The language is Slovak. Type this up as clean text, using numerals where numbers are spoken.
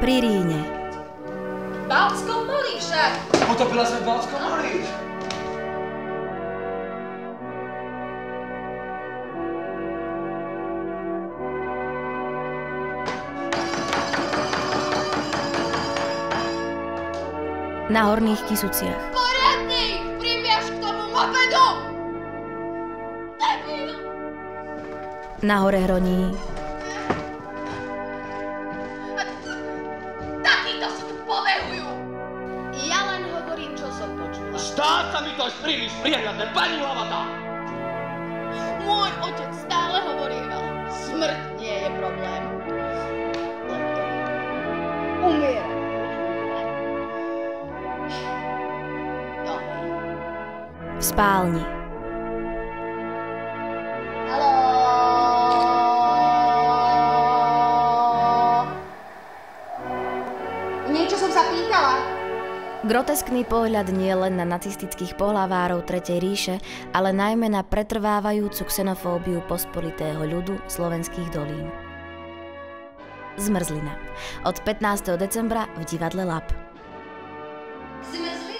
pri Ríne. V Baltskom mori však. Potopila sa v Baltskom mori. Na Horných Kysuciach. Poriadnik! Priviaž k tomu mopedu! Debil! Na hore Hroní. Takíto si tu pobehujú! Ja len hovorím, čo som počula. Štát sa mi to až príliš priehľadné, pani Hlavatá! Môj otec stále hovorieval, smrť nie je problém. Len to umierať. No hej. V spálni. Haló? Niečo som sa pýtala. Groteskný pohľad nie len na nacistických pohlavárov Tretej ríše, ale najmä na pretrvávajúcu xenofóbiu pospolitého ľudu slovenských dolín. Zmrzlina. Od 15. decembra v divadle Lab. Zmrzlina?